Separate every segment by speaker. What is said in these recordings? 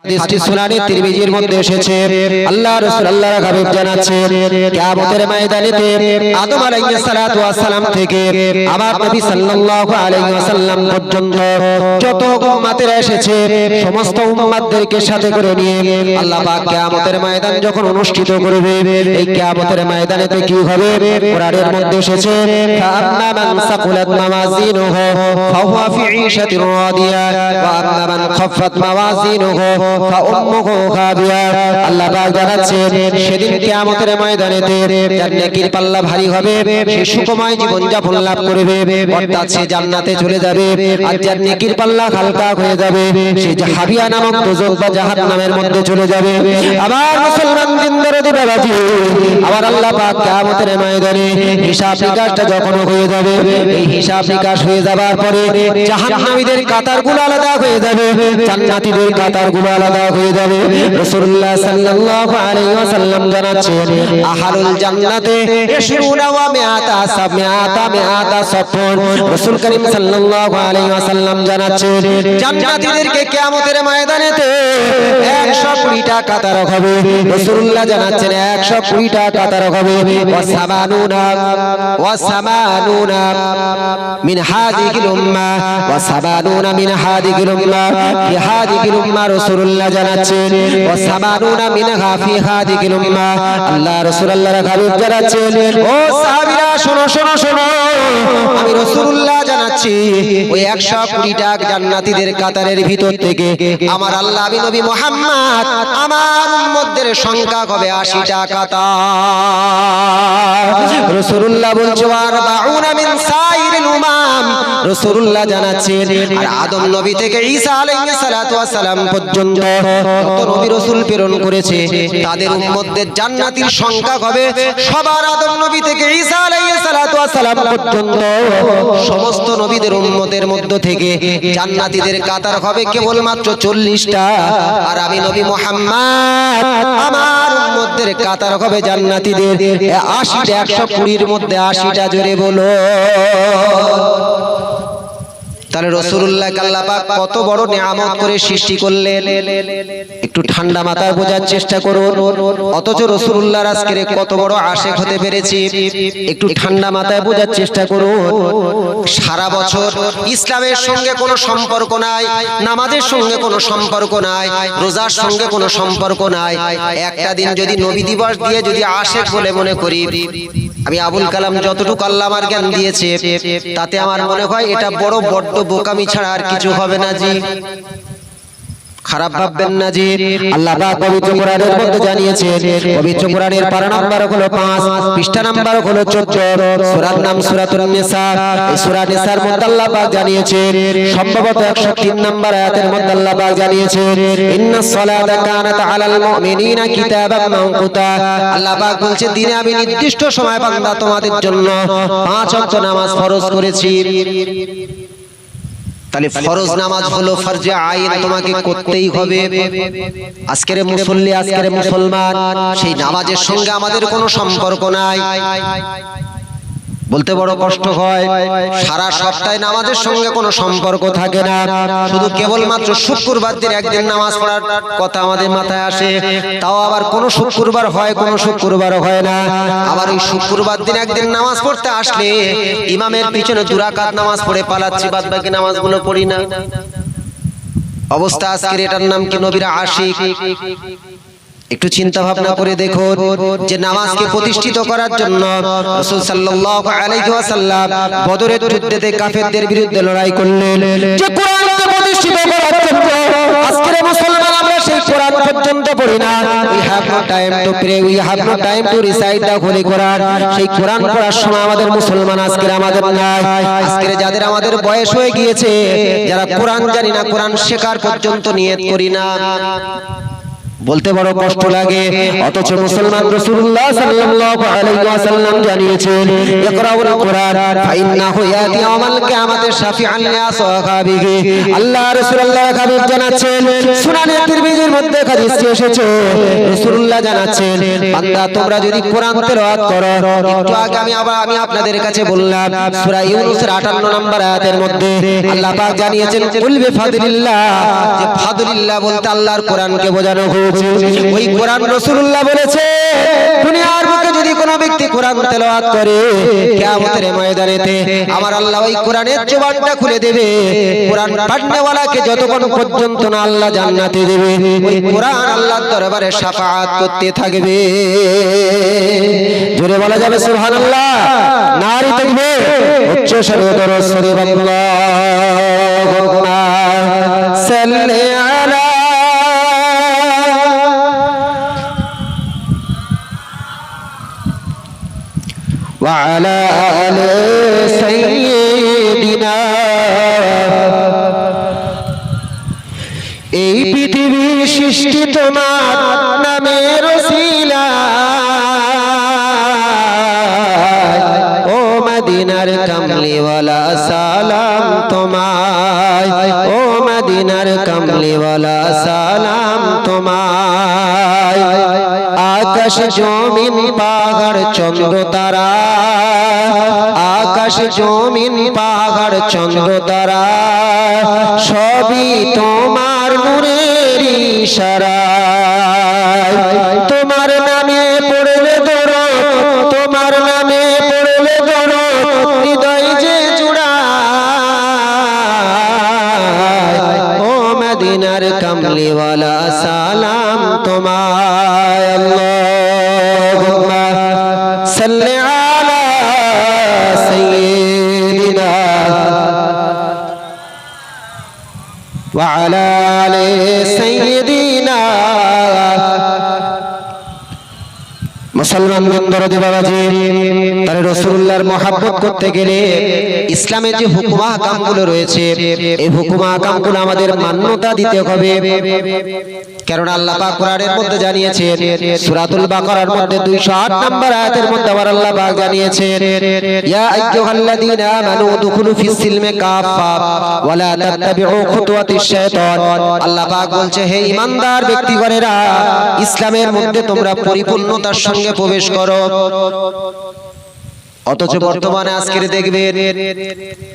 Speaker 1: হাদিসটি সুনানে তিরমিজির মধ্যে এসেছে। আল্লাহ রাসূল আল্লাহর হাবিব জানাচ্ছেন কিয়ামতের ময়দানেতে আদম আলাইহিস সালাতু ওয়াস সালাম থেকে আমার নবী সাল্লাল্লাহু আলাইহি ওয়াসাল্লাম পর্যন্ত যত উম্মতেরা এসেছে সমস্ত উম্মতদেরকে সাথে করে নিয়ে আল্লাহ পাক কিয়ামতের ময়দান যখন অনুষ্ঠিত করবে, এই কিয়ামতের ময়দানেতে কি হবে? কোরআনের মধ্যে এসেছে ফাআম্মা মান সাকুলাত মাওয়াজিনুহু ফাহুয়া ফি ঈশাতির রাদিয়া ওয়া আম্মা মান খাফফাত মাওয়াজিনুহু ফাউম্মুহু খাবিয়া। আল্লাহ পাক জানাচ্ছেন সেদিন কিয়ামতের ময়দানেতে যার নেকির পাল্লা ভারী হবে সে সুখময় জীবন যাপন লাভ করবে, অর্থাৎ সে জান্নাতে চলে যাবে। আর যার নেকির পাল্লা হালকা হয়ে যাবে সে হাবিয়া নামক দোজখ বা জাহান্নামের মধ্যে চলে যাবে। আবার মুসলমান জিন্দারদি বাবাজি, আবার আল্লাহ পাক কিয়ামতের ময়দানে হিসাব নিকাশটা যখন হয়ে যাবে, এই হিসাব নিকাশ হয়ে যাবার পরে জাহান্নামীদের কাতারগুলো আলাদা হয়ে যাবে, জান্নাতীদের কাতারগুলো আলাদা হয়ে যাবে। রাসূলুল্লাহ সাল্লাল্লাহু আলাইহি ওয়াসাল্লাম জানাচ্ছেন আহলুল জান্নাতে ইশরুনা ওয়া মিআতা সাফফুন। রাসূল করিম সাল্লাল্লাহু আলাইহি ওয়াসাল্লাম জানাচ্ছেন জান্নাতীদেরকে কিয়ামতের ময়দানেতে 120টা কাতার হবে। রাসূলুল্লাহ জানাচ্ছেন 120টা কাতার হবে। ওয়া সামানুনা মিন হাযিহিল উম্মাহ ওয়া সামানুনা মিন হাযিহিল উম্মাহ ফি হাযিহিল উম্মাহ। রাসূলুল্লাহ জানাচ্ছেন ওয়া সামানুনা মিনহা ফি হাযিহিল উম্মাহ। আল্লাহ রাসূলুল্লাহর হাবিব জানাচ্ছেন ও সাহাবীরা শোনো শোনো শোনো, আমি রাসূলুল্লাহ জানাচ্ছি ওই 120টা জান্নাতীদের কাতারের ভিতর থেকে আমার আল্লাহ নবী মুহাম্মদ আমার উম্মতদের সংখ্যা হবে 80টা কাতার। রাসূলুল্লাহ বলছে আরবাউনা মিন সাইরিল উমাম। রাসূলুল্লাহ জানাচ্ছেন আর আদম নবী থেকে ঈসা আলাইহিস সালাতু ওয়াস সালাম পর্যন্ত যত নবী রাসূল প্রেরণ করেছে তাদের উম্মতদের জান্নাতীর সংখ্যা হবে সবার আদম নবী থেকে ঈসা আলাইহিস সালাতু ওয়াস সালাম পর্যন্ত সমস্ত নবীদের উম্মতের মধ্য থেকে জান্নাতীদের কাতার হবে কেবলমাত্র 40টা। আর আমি নবী মুহাম্মদ আমার উম্মতদের কাতার হবে জান্নাতীদের 80টা। 120-র মধ্যে 80টা, জোরে বলো। তাহলে রাসূলুল্লাহকে আল্লাহ পাক কত বড় নিয়ামত করে সৃষ্টি করলেন, একটু ঠান্ডা মাথায় বোঝার চেষ্টা করুন। অথচ রাসূলুল্লাহর আজকে কত বড় আশিক হতে পেরেছি, একটু ঠান্ডা মাথায় বোঝার চেষ্টা করুন। সারা বছর ইসলামের সঙ্গে কোনো সম্পর্ক নাই, নামাজের সঙ্গে কোনো সম্পর্ক নাই, রোজার সঙ্গে কোনো সম্পর্ক নাই। একটা দিন যদি নবী দিবস দিয়ে যদি আশিক বলে মনে করি, আমি আবুল কালাম যতটুকু আল্লাহ আমার জ্ঞান দিয়েছে তাতে আমার মনে হয় এটা বড় বোকামি ছাড়া আর কিছু হবে না। জি, খারাপ ভাববেন না জি। আল্লাহ পাক পবিত্র কোরআনের মধ্যে জানিয়েছেন, পবিত্র কোরআনের পারা নাম্বার হলো 5, পৃষ্ঠা নাম্বার হলো 14, সূরার নাম সূরাতুন নিসা। এই সূরা নিসার মধ্যে আল্লাহ পাক জানিয়েছেন সম্ভবত 103 নাম্বার আয়াতের মধ্যে আল্লাহ পাক জানিয়েছেন ইন্নাস সালাতা কানাত আলাল মুমিনিনা কিতাবাম মাওকুতা। আল্লাহ পাক বলছে দিনে আমি নির্দিষ্ট সময় বান্দা তোমাদের জন্য 5 ওয়াক্ত নামাজ ফরজ করেছি। তাহলে ফরজ নামাজ হলো ফরজে আইন, তোমাকে করতেই হবে। আজকের মুসল্লি, আজকের মুসলমান, সেই নামাজের সঙ্গে আমাদের কোনো সম্পর্ক নাই। বলতে বড় কষ্ট হয়, সারা সপ্তাহে নামাজের সঙ্গে কোনো সম্পর্ক থাকে না, শুধু কেবলমাত্র শুক্রবার দিন একদিন নামাজ পড়ার কথা আমাদের মাথায় আসে। তাও আবার কোনো শুক্রবার হয়, কোনো শুক্রবার হয় না। আবার ওই শুক্রবার দিন একদিন নামাজ পড়তে আসলে ইমামের পিছনে 2 রাকাত নামাজ পড়ে পালাচ্ছি, বাদ বাকি নামাজগুলো পড়ি না। অবস্থা আজকের এটার নাম কি? নবীর আশিক। একটু চিন্তা ভাবনা করে দেখুন যে নামাজকে প্রতিষ্ঠিত করার জন্য রাসূল সাল্লাল্লাহু আলাইহি ওয়াসাল্লাম বদরের যুদ্ধে কাফেরদের বিরুদ্ধে লড়াই করলেন। যে কোরআনকে প্রতিষ্ঠিত করার জন্য আজকের মুসলমান আমরা সেই কোরআন পর্যন্ত পড়ি না। We have no time to pray, we have no time to recite the holy Quran. সেই কোরআন পড়ার সময় আমাদের মুসলমান আজকের আমাদের নাই। আজকের যাদের আমাদের বয়স হয়ে গিয়েছে, যারা কোরআন জানি না, কোরআন শেখার পর্যন্ত নিয়ত করি না। বলতে বড় কষ্ট লাগে, অথচ মুসলমান রাসূলুল্লাহ সাল্লাল্লাহু আলাইহি ওয়াসাল্লাম জানিয়েছেন ইকরাউল কোরআন ফাইন্নাহু ইয়াতি ইয়াউমাল কিয়ামাতি শাফিআন লিআসহাবিহি। আল্লাহ রাসূলুল্লাহ হাবিব জানাচ্ছেন সুনানে তিরমিজির মধ্যে হাদিসে এসেছে রাসূলুল্লাহ জানাচ্ছেন বান্দা তোমরা যদি কোরআন তেলাওয়াত করো একটু আগে আমি আপনাদের কাছে বললাম সূরা ইউনূসের 58 নম্বর আয়াতের মধ্যে আল্লাহ পাক জানিয়েছেন কুল বিফাদলিল্লাহ যে ফাদলিল্লাহ বলতে আল্লাহর কোরআনকে বোঝানো হয়েছে ওই কোরআন রাসূলুল্লাহ বলেছে দুনিয়ার বুকে যদি কোনো ব্যক্তি কোরআন তেলাওয়াত করে কিয়ামতের ময়দানেতে আমার আল্লাহ ওই কোরআনের জবানটা খুলে দেবে কোরআন পড়নেওয়ালাকে যতক্ষণ পর্যন্ত না আল্লাহ জান্নাতে দেবে ওই কোরআন আল্লাহর দরবারে শাফাআত করতে থাকবে জোরে বলা যাবে সুবহানাল্লাহ নারী তাকবীর উচ্চ স্বরে দরুদ শরীফ আল্লাহুম্মা সাল্লি আলা ওয়া আলা আলি সাইয়্যিদিনা এই পৃথিবীর সৃষ্টি তোমার নামের ওসিলায় ও মদিনার কামলিওয়ালা সালাম তোমায় ও মদিনার কামলিওয়ালা সালাম তোমায় আকাশ জমিন পাহাড় চন্দ্র তারা আকাশ জমিন পাহাড় চন্দ্র তারা সবই তোমার নূরের ইশারায় তোমার নামে পড়লে দরুদ তোমার নামে পড়লে দরুদ হৃদয় যে জুড়ায় ও মদিনার কামলিওয়ালা সালাম তোমায় আল্লাহুম্মা সাল্লি আলা সাইয়্যিদিনা ওয়া আলা আলি সাইয়্যিদিনা মুসলমান বন্ধুরা বাবাজি তার রাসূলুল্লাহর মহব্বত করতে গেলে ইসলামের যে হুকুম আহকামগুলো রয়েছে এই হুকুম আহকামগুলো আমাদের মান্যতা দিতে হবে কারণ আল্লাহ পাক কোরআনের মধ্যে জানিয়েছেন সূরাতুল বাকারার মধ্যে 208 নম্বর আয়াতের মধ্যে আবার আল্লাহ পাক জানিয়েছেন ইয়া আইয়ুহাল্লাযীনা আমানু দুখুলু ফিস সিলমি কাফা ওয়া লা তাত্তাবিউ খুতুওয়াতিশ শাইতান আল্লাহ পাক বলছে হে ঈমানদার ব্যক্তিগণেরা ইসলামের মধ্যে তোমরা পরিপূর্ণতার সঙ্গে প্রবেশ করো অথচ বর্তমানে আজকের দেখবেন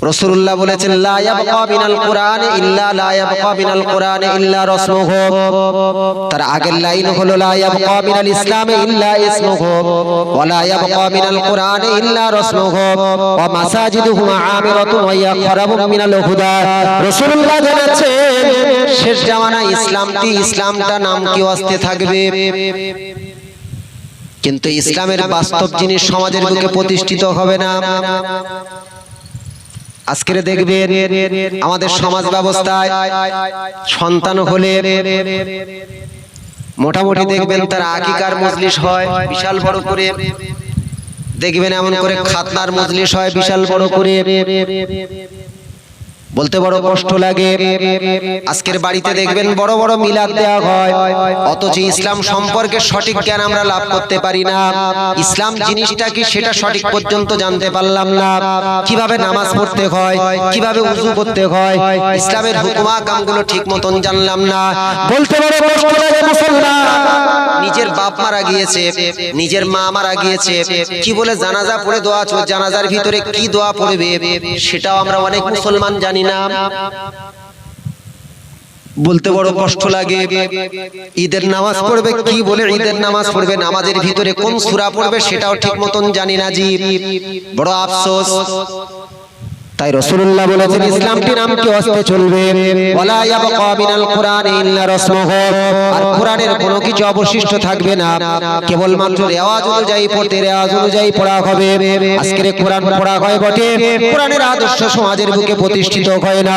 Speaker 1: রাসূলুল্লাহ বলেছেন লা ইয়াবকা মিনাল কুরআনি ইল্লা লা ইয়াবকা মিনাল কুরআনি ইল্লা রাসমুহু তার আগের লাইন হলো লা ইয়াবকা মিনাল ইসলামি ইল্লা ইসমুহু ওয়া লা ইয়াবকা মিনাল কুরআনি ইল্লা রাসমুহু ওয়া মাসাজিদুহুম আমিরাতুন ওয়া ইয়াকরাবুন মিনাল হুদা রাসূলুল্লাহ জানাচ্ছেন শেষ জামানায় ইসলামটা নাম কি ওয়াস্তে থাকবে কিন্তু ইসলামের বাস্তব জিনিস সমাজের বুকে প্রতিষ্ঠিত হবে না আজকে দেখবেন আমাদের সমাজ ব্যবস্থায় সন্তান হলে মোটামুটি দেখবেন তার আকিকার মজলিস হয় বিশাল বড় করে দেখবেন এমন করে খাতনার মজলিস হয় বিশাল বড় করে বলতে বড় কষ্ট লাগে আজকের বাড়িতে দেখবেন বড় বড় মিলাদ দেওয়া হয় অথচ ইসলাম সম্পর্কে সঠিক জ্ঞান আমরা লাভ করতে পারি না ইসলাম জিনিসটা কি সেটা সঠিক পর্যন্ত জানতে পারলাম না কিভাবে নামাজ পড়তে হয় কিভাবে ওযু করতে হয় ইসলামের হুকুম আহকামগুলো ঠিক মতন জানলাম না বলতে বড় কষ্ট লাগে মুসলমান নিজের বাপ মারা গিয়েছে নিজের মা মারা গিয়েছে কি বলে জানাজা পড়ে দোয়া আছে জানাজার ভিতরে কি দোয়া পড়বে সেটাও আমরা অনেক মুসলমান জানি না বলতে বড় কষ্ট লাগে ঈদের নামাজ পড়বে কি বলে ঈদের নামাজ পড়বে নামাজের ভিতরে কোন সূরা পড়বে সেটাও ঠিক মতন জানি না জি বড় আফসোস তাই রাসূলুল্লাহ বলেছেন ইসলামটি নাম কি ওয়াস্তে চলবে ওয়ালা ইয়াবকা মিনাল কুরআনি ইল্লা রাসমুহু আর কোরআনের কোনো কিছু অবশিষ্ট থাকবে না কেবল মাত্র রেওয়াজ অনুযায়ী পড়তে রেওয়াজ অনুযায়ী পড়া হবে আজকের কোরআন পড়া হয় বটে কোরআনের আদর্শ সমাজের বুকে প্রতিষ্ঠিত হয় না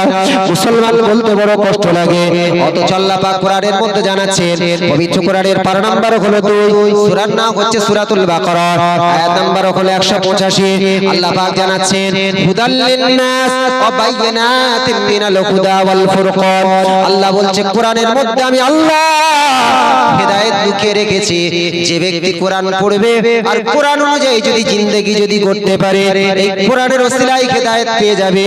Speaker 1: মুসলমান বলতে বড় কষ্ট লাগে অথচ আল্লাহ পাক কোরআনের মধ্যে জানাচ্ছেন পবিত্র কোরআনের পারা নাম্বার হলো 2 সূরার নাম হচ্ছে সূরাতুল বাকারা আয়াত নাম্বার হলো 185 আল্লাহ পাক জানাচ্ছেন হুদাল লিন্নাস ওয়া বাইয়িনাতিন মিনাল হুদা ওয়াল ফুরকান আল্লাহ বলছে কোরআনের মধ্যে আমি আল্লাহ হেদায়েত লুকিয়ে রেখেছে। যে ব্যক্তি কোরআন পড়বে আর কোরআন অনুযায়ী যদি জিন্দেগি যদি করতে পারে, এই কোরআনের ওসিলায় হেদায়েত পেয়ে যাবে।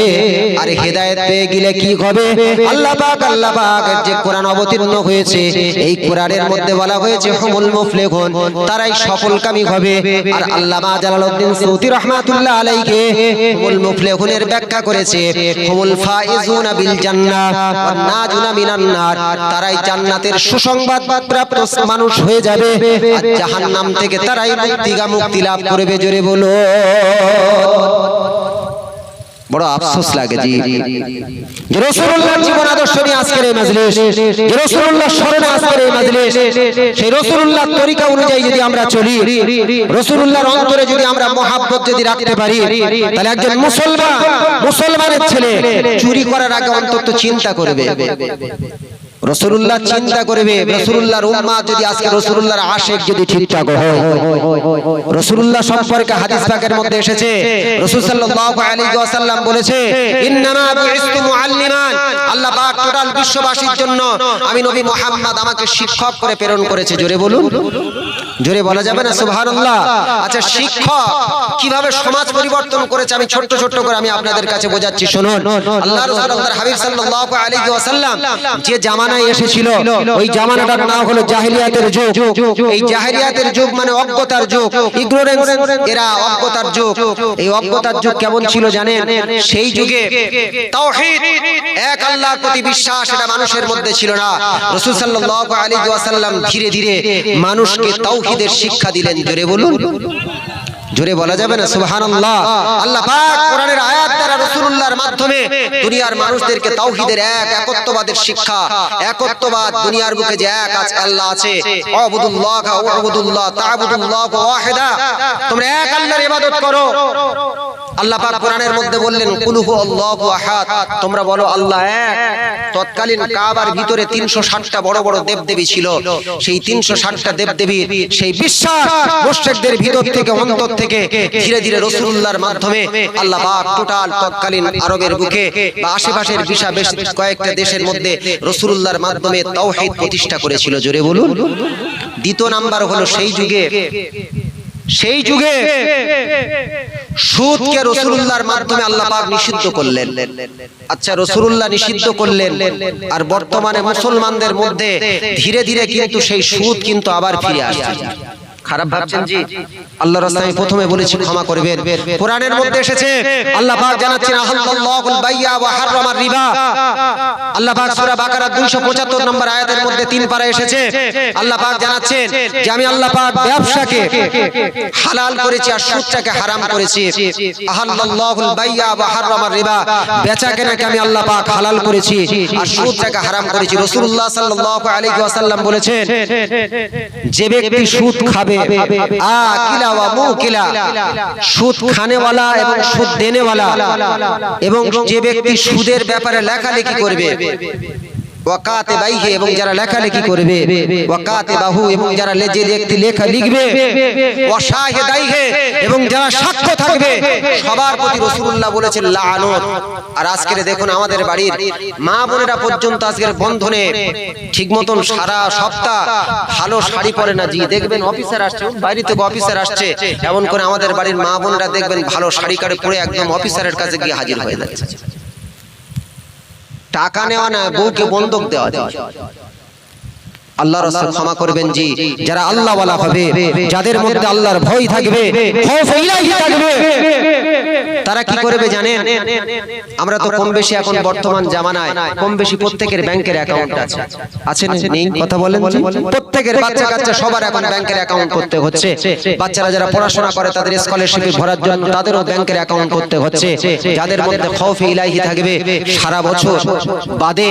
Speaker 1: আর হেদায়েত পেয়ে গেলে কি হবে? আল্লাহ পাক যে কোরআন অবতীর্ণ হয়েছে, এই কোরআনের মধ্যে বলা হয়েছে হুমুল মুফলিহুন, তারাই সফলকামী হবে। আর আল্লামা জালালউদ্দিন সৌতি রাহমাতুল্লাহ আলাইহি হুমুল মুফলিহুনের ব্যাখ্যা করেছে হুমুল ফাইজুনা বিল জান্নাহ ওয়ান নাজুনা মিনান নার, তারাই জান্নাতের সুসংবাদ প্রাপ্ত মানুষ হয়ে যাবে। আর জাহান্নাম থেকে তারাই মুক্তি লাভ করবে। জোরে বলো। বড় আফসোস লাগে জি, যে রাসূলুল্লাহর জীবন আদর্শ নিয়ে আজকের এই মাজলিস, যে রাসূলুল্লাহর স্মরণে আজকের এই মাজলিস, সেই রাসূলুল্লাহর তরিকা অনুযায়ী যদি আমরা চলি, রাসূলুল্লাহর অন্তরে যদি আমরা মহব্বত যদি রাখতে পারি, তাহলে একজন মুসলমানের ছেলে চুরি করার আগে অন্তত চিন্তা করবে, রাসূলুল্লাহ চিন্তা করবে। রাসূলুল্লাহর উম্মাত যদি আজকে রাসূলুল্লাহর আশিক যদি ঠিকঠাক হয়, রাসূলুল্লাহ সম্পর্কে হাদিস পাকের মধ্যে এসেছে, রাসূল সাল্লাল্লাহু আলাইহি ওয়াসাল্লাম বলেছে, ইন্নামা বুইস্তু মুআল্লিমান, আল্লাহ পাক টোটাল বিশ্ববাসীর জন্য আমি নবী মুহাম্মদ আমাকে শিক্ষক করে প্রেরণ করেছে। জোরে বলুন, জোরে বলা যাবে না সুবহানাল্লাহ? আচ্ছা, শিক্ষক কিভাবে সমাজ পরিবর্তন করেছে আমি ছোট ছোট করে আমি আপনাদের কাছে বোঝাচ্ছি, শুনুন। আল্লাহ রাসূল আল্লাহর হাবিব সাল্লাল্লাহু আলাইহি ওয়াসাল্লাম যে জামানায় এসেছিল, ওই জামানাটার নাম হলো জাহেলিয়াতের যুগ। এই জাহেলিয়াতের যুগ মানে অজ্ঞতার যুগ, ইগনোরেন্স, এরা অজ্ঞতার যুগ। এই অজ্ঞতার যুগ কেমন ছিল জানেন? সেই যুগে তাওহীদ, এক আল্লাহর প্রতি বিশ্বাস, এটা মানুষের মধ্যে ছিল না। রাসূল সাল্লাল্লাহু আলাইহি ওয়াসাল্লাম ধীরে ধীরে মানুষকে তাওহীদের শিক্ষা দিলেন। জোরে বলুন, জোরে বলা যাবে না সুবহানাল্লাহ? আল্লাহ পাক কোরআনের আয়াত দ্বারা রাসূলুল্লাহর মাধ্যমে দুনিয়ার মানুষদেরকে তাওহীদের একত্ববাদের শিক্ষা, একত্ববাদ, দুনিয়ার বুকে যে এক আল্লাহ আছে, আবুদুল্লাহ ওয়াবুদুল্লাহ তা'বুদুল্লাহ ওয়াহিদা, তোমরা এক আল্লাহর ইবাদত করো। আল্লাহ পাক কোরআনের মধ্যে বললেন কুল হুয়াল্লাহু আহাদ, তোমরা বলো আল্লাহ এক। তৎকালীন কাবার ভিতরে 360টা বড় বড় দেবদেবী ছিল। সেই 360টা দেবদেবীর সেই বিশ্বাস মুশরিকদের ভিতর থেকে, অন্তর থেকে ধীরে ধীরে রাসূলুল্লাহর মাধ্যমে আল্লাহ পাক টোটাল তৎকালীন আরবের বুকে বা আশেপাশের বেশ কয়েকটা দেশের মধ্যে রাসূলুল্লাহর মাধ্যমে তাওহীদ প্রতিষ্ঠা করেছিল। জোরে বলুন। দ্বিতীয় নাম্বার হলো সেই যুগে সুদকে রাসূলুল্লাহর মাধ্যমে আল্লাহ পাক নিষিদ্ধ করলেন। আচ্ছা, রাসূলুল্লাহ নিষিদ্ধ করলেন, আর বর্তমানে মুসলমানদের মধ্যে ধীরে ধীরে কিন্তু সেই সুদ কিন্তু আবার ফিরে আসছে। খারাপ ভাবছেন জি? আল্লাহর রাস্তায় আমি প্রথমে বলেছি ক্ষমা করবেন। কোরআনের মধ্যে এসেছে, আল্লাহ পাক জানাচ্ছেন আহাল্লাহুল বাইয়া ওয়া হারামার রিবা। আল্লাহ পাক সূরা বাকারা 275 নম্বর আয়াতের মধ্যে 3 পারা এসেছে। আল্লাহ পাক জানাচ্ছেন যে আমি আল্লাহ পাক ব্যবসাকে হালাল করেছি আর সুদটাকে হারাম করেছি। আহাল্লাহুল বাইয়া ওয়া হারামার রিবা, বেচাকেনাকে আমি আল্লাহ পাক হালাল করেছি আর সুদটাকে হারাম করেছি। রাসূলুল্লাহ সাল্লাল্লাহু আলাইহি ওয়াসাল্লাম বলেছেন, যে ব্যক্তি সুদ খাবে, আকিলা ওয়া মুকিলা, সুদ খানেওয়ালা এবং সুদ দেনেওয়ালা, এবং যে ব্যক্তি সুদের ব্যাপারে লেখালেখি করবে, ওয়াকাতিবাইহি, এবং যারা লেখালেখি করবে, ওয়াকাতিবাহু, এবং যারা যে ব্যক্তি লেখা লিখবে, ওয়াশাহিদাইহি, এবং যারা সাক্ষ্য থাকবে, সবার প্রতি রাসূলুল্লাহ বলেছেন লাআনত। আর আজকে দেখুন আমাদের বাড়ির মা বোনেরা পর্যন্ত আজকের বন্ধনে ঠিক মতন সারা সপ্তাহ ভালো শাড়ি পরে না জি। দেখবেন অফিসার আসছে, বাইরে থেকে অফিসার আসছে, এমন করে আমাদের বাড়ির মা বোনেরা দেখবেন ভালো শাড়ি কাটে পরে একদম অফিসারের কাছে গিয়ে হাজির হয়ে যাচ্ছে। টাকা নেওয়া না, বউকে বন্ধক দেওয়া যায়। আল্লাহর রাসূল ক্ষমা করবেন জি, যারা আল্লাহ ওয়ালা হবে, যাদের মধ্যে আল্লাহর ভয় থাকবে, খৌফ ইলাহি থাকবে, তারা কি করবে জানেন? আমরা তো কম বেশি এখন বর্তমান জামানায় কম বেশি প্রত্যেকের ব্যাংকের অ্যাকাউন্ট আছে, আছে না নেই? কথা বলেন জি। প্রত্যেকের বাচ্চা কাচ্চা সবার এখন ব্যাংকের অ্যাকাউন্ট করতে হচ্ছে। বাচ্চারা যারা পড়াশোনা করে তাদের স্কলারশিপে ভরার জন্য তাদেরও ব্যাংকের অ্যাকাউন্ট করতে হচ্ছে। যাদের মধ্যে খৌফ ইলাহি থাকবে, সারা বছর বাদে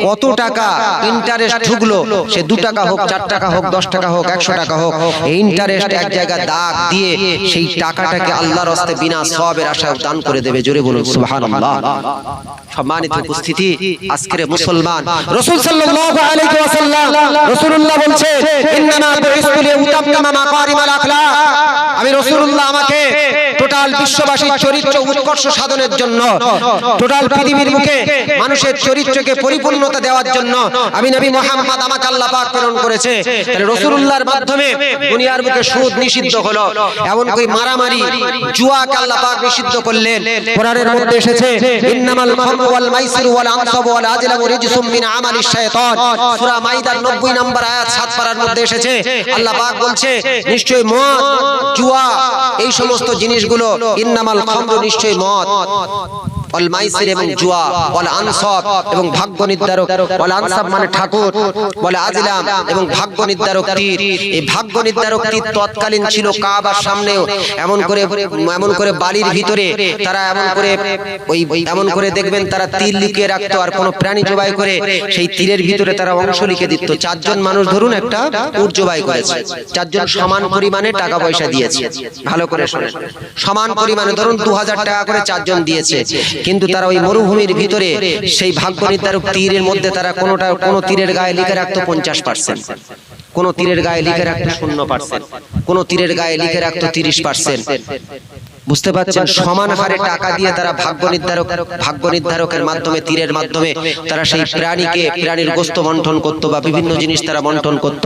Speaker 1: কত টাকা ইন্টারেস্ট ঢুকলো, সে 2 টাকা হোক, 4 টাকা হোক, 10 টাকা হোক, 100 টাকা হোক, এই ইন্টারেস্ট এক জায়গায় দাগ দিয়ে সেই টাকাটাকে আল্লাহর রাস্তায় বিনা সওয়াবের আশায় দান করে দেবে। জোরে বলুন সুবহানাল্লাহ। সম্মানিত উপস্থিতি, আজকের মুসলমান, রাসূল সাল্লাল্লাহু আলাইহি ওয়াসাল্লাম, রাসূলুল্লাহ বলছে ইন্নামা বুইস্তু লিউতাম্মিমা মাকারিমাল আখলাক, আমি রাসূলুল্লাহ আমাকে টোটাল টোটাল বিশ্ববাসীর চরিত্র উৎকর্ষ সাধনের জন্য, টোটাল পৃথিবীর মুখে মানুষের চরিত্রকে পরিপূর্ণতা দেওয়ার জন্য আমি নবী মুহাম্মদ আমাকে আল্লাহ পাক প্রেরণ করেছে। তাহলে রাসূলুল্লাহর মাধ্যমে দুনিয়ার মুখে সুদ নিষিদ্ধ হলো, এমনকি মারামারি জুয়াকে আল্লাহ পাক নিষিদ্ধ করলেন। কোরআনের মধ্যে এসেছে ইন্নামাল খামরু ওয়াল মাইসিরু ওয়াল আনসাবু ওয়াল আজলামু রিজসুম মিন আমালিশ শাইতান, সূরা মাইদার 90 নম্বর আয়াত 7 পারার মধ্যে এসেছে। আল্লাহ পাক বলছে নিশ্চয়ই মদ, জুয়া, এই সমস্ত জিনিসগুলো, ইন্নামাল খামরু নিশ্চয়ই মদ, ওয়াল মাইসির এবং জুয়া, ওয়াল আনসাব এবং ভাগ্য নির্ধারক, ওয়াল আনসাব মানে ঠাকুর, ওয়াল আজলাম এবং ভাগ্য নির্ধারক তীর। এই ভাগ্য নির্ধারক তীর তৎকালীন ছিল কাবার সামনে এমন করে বালির ভিতরে তারা এমন করে দেখবেন তারা তীর লিখিয়ে রাখতো, আর কোন প্রাণী জবাই করে সেই তীরের ভিতরে তারা অংশ লিখে দিত। চারজন মানুষ ধরুন একটা উট জবাই করেছে, চারজন সমান পরিমাণে টাকা পয়সা দিয়েছে, ভালো করে শুনেন, সমান পরিমাণে ধরুন 2000 টাকা করে চারজন দিয়েছে। কিন্তু তারা ওই মরুভূমির ভিতরে সেই ভাগ্য নির্ধারক তীরের মধ্যে তারা কোন তীরের গায়ে লিখে রাখতো 50%, কোন তীরের গায়ে লিখে রাখতো 0%, কোন তীরের গায়ে লিখে রাখতো 30%। বুঝতে পারছেন? সমান হারে টাকা দিয়ে তারা ভাগ্য নির্ধারকের মাধ্যমে, তীরের মাধ্যমে তারা সেই প্রাণীর গোশত বন্টন করত বা বিভিন্ন জিনিস তারা বন্টন করত।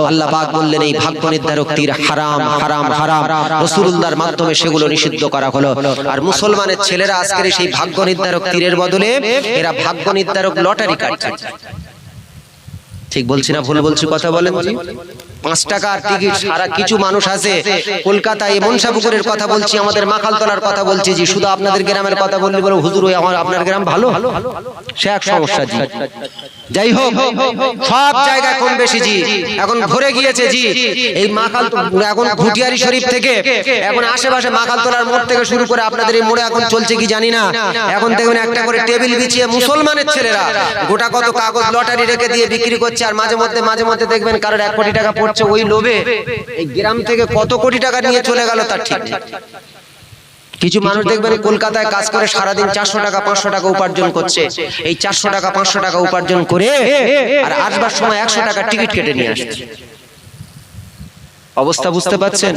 Speaker 1: আল্লাহ পাক বললেন এই ভাগ্য নির্ধারক তীর হারাম হারাম হারাম, রাসূলুল্লাহর মাধ্যমে সেগুলো নিষিদ্ধ করা হলো। আর মুসলমানের ছেলেরা আজকের সেই ভাগ্য নির্ধারক তীরের বদলে এরা ভাগ্য নির্ধারক লটারি কাটছে। ঠিক বলছি না ভুল বলছি? কথা বলেন। 5 টাকার টিকিট সারা কিছু মানুষ আছে কলকাতায়, মনসাপুকুরের কথা বলছি, আমাদের মাখালতলার কথা বলছি জি, শুধু আপনাদের গ্রামের কথা বললে বলে হুজুর ওই আপনার গ্রাম ভালো, সে এক সমস্যা জি। যাই হোক, সব জায়গায় কম বেশি জি এখন ভরে গিয়েছে জি। এই এখন ঘুটিয়ারি শরীফ থেকে এখন আশেপাশে মাখালতলার মোড় থেকে শুরু করে আপনাদের এই মোড়ে এখন চলছে কি জানি না, এখন দেখুন একটা করে টেবিল বিছিয়ে মুসলমানের ছেলেরা গোটা কত কাগজ লটারি রেখে দিয়ে বিক্রি করছে। আর মাঝে মধ্যে দেখবেন কারোর 1 কোটি টাকা পড়ছে, ওই লোভে এই গ্রাম থেকে কত কোটি টাকা নিয়ে চলে গেল তার ঠিক নেই। কিছু মানুষ দেখবেন কলকাতায় কাজ করে সারাদিন 400 টাকা 500 টাকা উপার্জন করছে, এই 400 টাকা 500 টাকা উপার্জন করে আর আসবার সময় 100 টাকা টিকিট কেটে নিয়ে আসছে। অবস্থা বুঝতে পাচ্ছেন?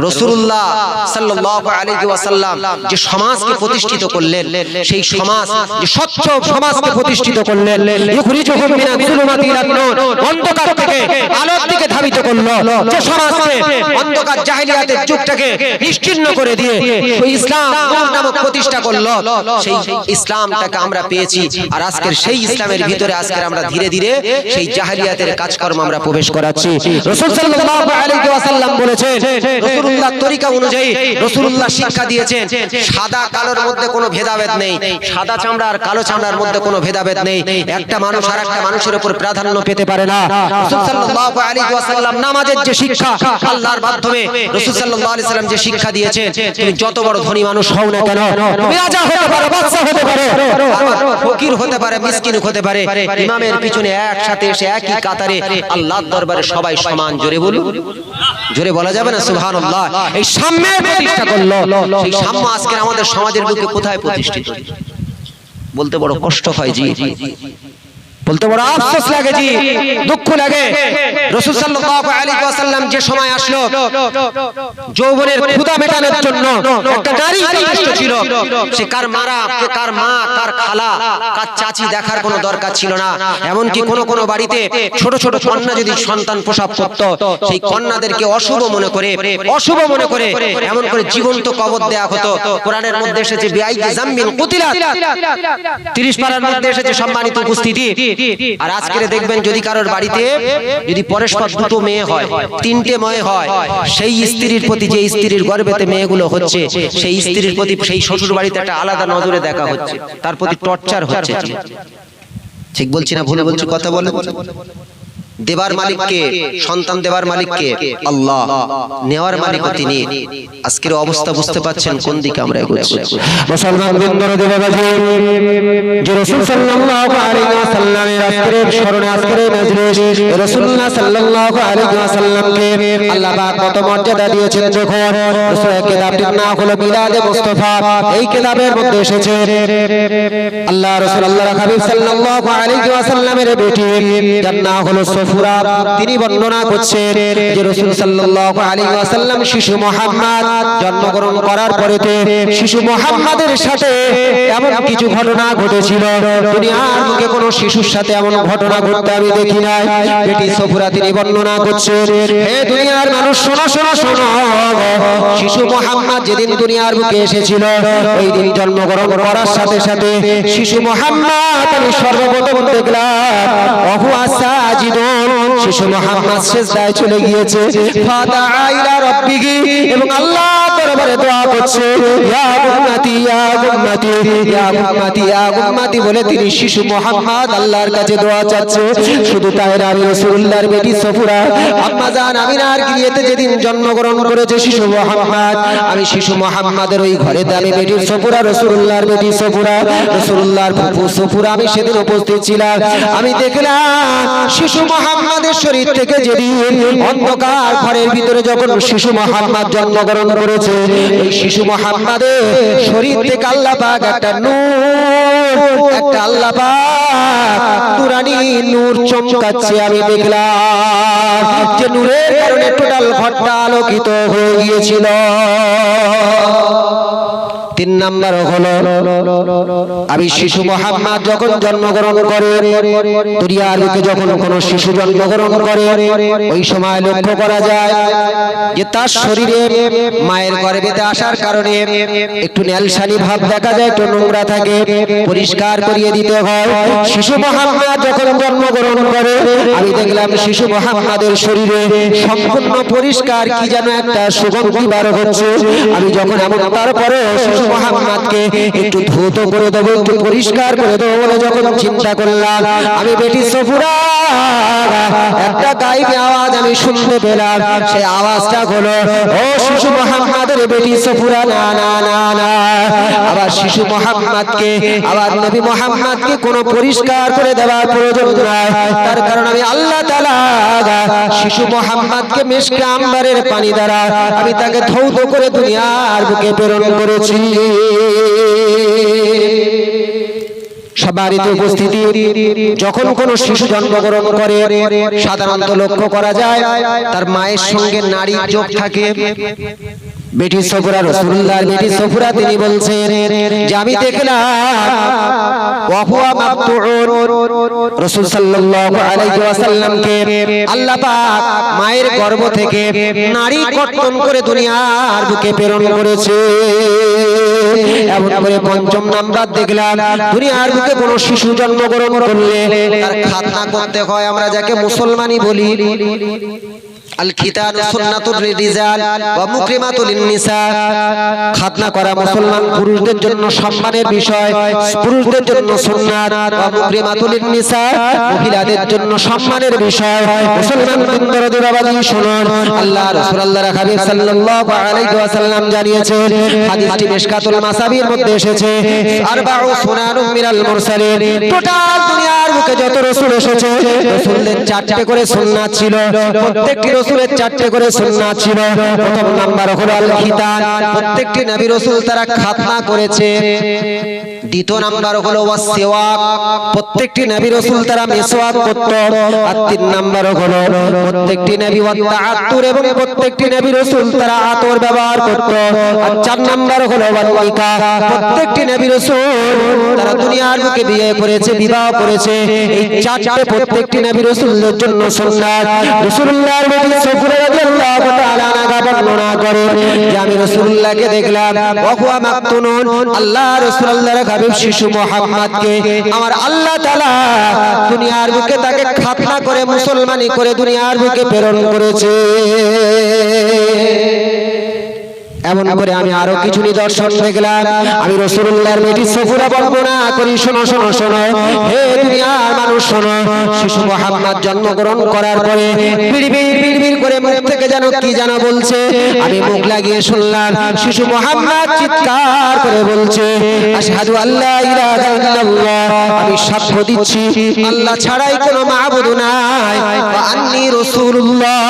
Speaker 1: রাসূলুল্লাহ সাল্লাল্লাহু আলাইহি ওয়াসাল্লাম যে সমাজকে প্রতিষ্ঠিত করলেন, সেই সমাজ যে স্বচ্ছ সমাজকে প্রতিষ্ঠিত করলেন, ইখরিজুহুম মিনাল যুলুমাতি ইলান নূর, অন্ধকার থেকে আলোর দিকে ধাবিত করলো, যে সমাজকে অন্ধকার জাহেলিয়াতের যুগটাকে নিশ্চিহ্ন করে দিয়ে ইসলাম নামক প্রতিষ্ঠা করলো, সেই ইসলামটাকে আমরা পেয়েছি। আর আজকের সেই ইসলামের ভিতরে আজকের আমরা ধীরে ধীরে সেই জাহেলিয়াতের কাজকর্ম আমরা প্রবেশ করাচ্ছি। রাসূল সাল্লাল্লাহু আলাইহি ওয়াসাল্লাম বলেছেন, রাসূলুল্লাহ তরিকা অনুযায়ী রাসূলুল্লাহ শিক্ষা দিয়েছেন সাদা কালোর মধ্যে কোনো ভেদাভেদ নেই, সাদা চামড়া আর কালো চামড়ার মধ্যে কোনো ভেদাভেদ নেই। একটা মানুষ আর একটা মানুষের উপর প্রাধান্য পেতে পারে না। রাসূল সাল্লাল্লাহু আলাইহি ওয়াসাল্লাম নামাজের যে শিক্ষা আল্লাহর মাধ্যমে রাসূল সাল্লাল্লাহু আলাইহি ওয়াসাল্লাম যে শিক্ষা দিয়েছেন, তুমি যত বড় ধনী মানুষ হও না কেন, তুমি রাজা হতে পারো, বাদশা হতে পারো, ফকির হতে পারে, মিসকিন হতে পারে, ইমামের পিছনে একসাথে এসে একই কাতারে আল্লাহর দরবারে সবাই সমান। জোরে বলুন, জোরে বলা যাবে না সুবহানাল্লাহ? এই সাম্যের প্রতিষ্ঠা করলো, সেই সাম্য আজকে আমাদের সমাজের বুকে কোথায় প্রতিষ্ঠিত? বলতে বড় কষ্ট হয় জি, বলতে বড় আফসোস লাগে জি, দুঃখ লাগে। রাসূল সাল্লাল্লাহু আলাইহি ওয়াসাল্লাম যে সময় আসলো যৌবনের ক্ষুধা মেটানোর জন্য, একটা নারী যথেষ্ট ছিল। সে কার মারা, কার মা, কার খালা, কার চাচি দেখার কোনো দরকার ছিল না। এমনকি কোন বাড়িতে ছোট ছোট কন্যা যদি সন্তান প্রসব করত, সেই কন্যাদেরকে অশুভ মনে করে এমন করে জীবন্ত কবর দেয়া হতো। কোরআনের মধ্যে এসেছে বিআইয়ি যামবিন কুতিলাত, 30 পারার মধ্যে এসেছে সম্মানিত উপস্থিতি। আর আজকে দেখবেন যদি কারোর বাড়িতে যদি পরস্পর 2টো মেয়ে হয়, 3টে মেয়ে হয়, সেই স্ত্রীর প্রতি, যে স্ত্রীর গর্ভেতে মেয়েগুলো হচ্ছে, সেই স্ত্রীর প্রতি সেই শ্বশুর বাড়িতে একটা আলাদা নজরে দেখা হচ্ছে, তার প্রতি টর্চার হচ্ছে। ঠিক বলছি না ভুল বলছি? কথা বলে। দেবার মালিককে, সন্তান দেবার মালিককে আল্লাহ, নেওয়ার মালিক তিনি। আজকের অবস্থা বুঝতে পাচ্ছেন কোন দিকে আমরা এগোচ্ছি। মুসলমান বন্ধুরা, দেবাবাজি যে রাসূল সাল্লাল্লাহু আলাইহি ওয়াসাল্লামের আজকের স্মরণে, আজকের মজলিস, রাসূলুল্লাহ সাল্লাল্লাহু আলাইহি ওয়াসাল্লামকে আল্লাহ পাক কত মর্যাদা দিয়েছেন। যখন রাসূলের কিতাবটির নাম হলো মিলাদে মুস্তাফা, এই কিতাবের মধ্যে এসেছে আল্লাহ রাসূল আল্লাহর হাবিব সাল্লাল্লাহু আলাইহি ওয়াসাল্লামের বেটি, যার নাম হলো সফুরা তিনি বর্ণনা করছেন যে রাসূল সাল্লাল্লাহু আলাইহি ওয়াসাল্লাম শিশু মুহাম্মদ জন্মগ্রহণ করার পরেতে শিশু মুহাম্মাদের সাথে এমন কিছু ঘটনা ঘটেছিল দুনিয়ার মুখে কোনো শিশুর সাথে এমন ঘটনা ঘটতে আমি দেখি নাই। বেটি সফুরা তিনি বর্ণনা করছেন, হে দুনিয়ার মানুষ শোনো শোনো শোনো, শিশু মুহাম্মদ যেদিন দুনিয়ার মুখে এসেছিল ওই দিন জন্মগ্রহণ করার সাথে সাথে শিশু মুহাম্মদ আমি সর্বপ্রথম দেখলাম ওহু সাজিদুন, শিশু মুহাম্মদ সিজদায় চলে গিয়েছে। ফাদা ইলা রাব্বিহি, এবং আল্লাহ দরবারে দোয়া করছে, ইয়া উম্মতি ইয়া উম্মতি ইয়া উম্মতি ইয়া উম্মতি বলে তিনি শিশু মুহাম্মদ আল্লাহর কাছে দোয়া চাচ্ছে। শুধু তাই না, আমি রাসূলুল্লাহর বেটি সফুরা আম্মা জান আমিনার গৃহেতে যেদিন জন্মগ্রহণ করেছে শিশু মুহাম্মদ, আমি শিশু মুহাম্মাদের ওই ঘরেতে আমি বেটি সফুরা রাসূলুল্লাহর বেটি সফুরা রাসূলুল্লাহর ফুফু সফুরা আমি সেদিন উপস্থিত ছিলাম। আমি দেখলাম শিশু মুহাম্মাদের শরীর থেকে যেদিন অন্ধকার ঘরের ভিতরে যখন শিশু মুহাম্মদ জন্মগ্রহণ করেছে, ওই শিশু মুহাম্মাদের শরীর থেকে আল্লাহ পাক একটা নূর, একটা আল্লাহ পাক নুরানি নূর চমকাচ্ছে। আমি দেখলাম যে নূরের কারণে টোটাল ঘরটা আলোকিত হয়ে গিয়েছিল। 3 নাম্বার হলো আমি শিশু মুহাম্মদ যখন জন্মগ্রহণ করে দুনিয়ার বুকে যখন কোনো শিশু জন্মগ্রহণ করে ওই সময় লক্ষ্য করা যায় যে তার শরীরে মায়ের গর্ভেতে আসার কারণে একটু ন্যালসানি ভাব দেখা যায়, একটু নোংরা থাকে, পরিষ্কার করিয়ে দিতে হয়। শিশু মুহাম্মদ যখন জন্মগ্রহণ করে আমি দেখলাম শিশু মুহাম্মদের শরীরে সম্পূর্ণ পরিষ্কার কি যেন একটা সুগন্ধি বার হচ্ছে। আমি যখন এমন তারপরে শিশু মুহাম্মদকে একটু ধৌত করে দেবো, একটু পরিষ্কার করে দেবো বলে যখন চিন্তা করলাম, আমি বেটি সফুরা একটা গাইবি আওয়াজ আমি শুনতে পেলাম। সেই আওয়াজটা হলো, ও শিশু মুহাম্মদের বেটি সফুরা, না না না না, আবার শিশু মুহাম্মদকে আবার নবী মুহাম্মদকে কোনো পরিষ্কার করে দেওয়ার প্রয়োজন নাই। তার কারণ আমি আল্লাহ তাআলা শিশু মুহাম্মদকে মিশকে আম্বারের পানি দ্বারা আমি তাকে ধৌত করে দুনিয়ার বুকে প্রেরণ করেছি। সবারই উপস্থিতি যখন কোনো শিশু জন্মগ্রহণ করে সাধারণত লক্ষ্য করা যায় তার মায়ের সঙ্গে নারীর যোগ থাকে। বেটি সফুরা রাসূলুল্লাহর বেটি সফুরা তিনি বলছেন যে আমি দেখলাম ওয়াহুয়া মাবতুউন, রাসূল সাল্লাল্লাহু আলাইহি ওয়াসাল্লামকে আল্লাহ পাক মায়ের গর্ভ থেকে নারী কর্তন করে দুনিয়ার বুকে প্রেরণ করেছে। এমন করে ৫ম নাম্বার দেখলাম দুনিয়ার বুকে কোনো শিশু জন্মগ্রহণ করলে তার খাতনা করতে হয়, আমরা যাকে মুসলমানি বলি। আল খিতান সুন্নাতুর রিজাল ওয়া মুকরিমাতুল নিসা, খাতনা করা মুসলমান পুরুষদের জন্য সম্মানের বিষয়, পুরুষদের জন্য সুন্নাত, ওয়া মুকরিমাতুল নিসা মহিলাদের জন্য সম্মানের বিষয়। মুসলমান বন্ধুরা বাবাজি শুনুন, আল্লাহ রাসূল আল্লাহর হাবিব সাল্লাল্লাহু আলাইহি ওয়াসাল্লাম জানিয়েছেন, হাদিসটি মিশকাতুল মাসাবির মধ্যে এসেছে, আরবাউ সুনানুম মিনাল মুরসালিন, টোটাল দুনিয়ার বুকে যত রাসূল এসেছে রাসূলদের 4টে করে সুন্নাত ছিল, প্রত্যেকটি রাসূলের 4টে করে সুন্নাত ছিল। প্রথম নাম্বার হলো আল খিতান, প্রত্যেকটি নবী রাসূল তারা খাতনা করেছে। দ্বিতীয় নাম্বার হলো ওয়াসওয়াক, প্রত্যেকটি নবী রাসূল তারা মিসওয়াক করত। আর 3 নাম্বার হলো প্রত্যেকটি নবী ওয়াতাআত্তুর, এবং প্রত্যেকটি নবী রাসূল তারা আতর ব্যবহার করত। আর 4 নাম্বার হলো ওয়ানিকা, প্রত্যেকটি নবী রাসূল তারা দুনিয়ার বুকে বিয়ে করেছে, বিবাহ করেছে। এই 4টে প্রত্যেকটি নবী রাসূলদের জন্য সুন্নাত। রাসূলুল্লাহর নবী সফুরা রাদিয়াল্লাহু তাআলা আনহা বর্ণনা করে যে আমি রাসূলুল্লাহকে দেখলাম ওয়া মাকতুনুন, আল্লাহ রাসূলুল্লাহর হাবিব শিশু মুহাম্মদকে আমার আল্লাহ তাআলা দুনিয়ার বুকে তাকে খাতনা করে মুসলমানি করে দুনিয়ার বুকে প্রেরণ করেছে। এমন করে আমি আরো কিছু নিদর্শন দেখলাম। আমি রাসূলুল্লাহর বেটি সফুরা বর্ণনা করি, শোনো শোনো শোনো, হে দুনিয়ার মানুষ শোনো। শিশু মুহাম্মদ জন্মগ্রহণ করার পরে বিড়বিড় করে মুখ থেকে যেন কি যেন বলছে, আমি মুখ লাগিয়ে শুনলাম। শিশু মুহাম্মদ চিৎকার করে বলছে, আশহাদু আল্লা ইলাহা ইল্লাল্লাহ, আমি সাক্ষ্য দিচ্ছি আল্লাহ ছাড়াই কোনো মাবুদ নাই, ওয়া আন্নী রাসূলুল্লাহ,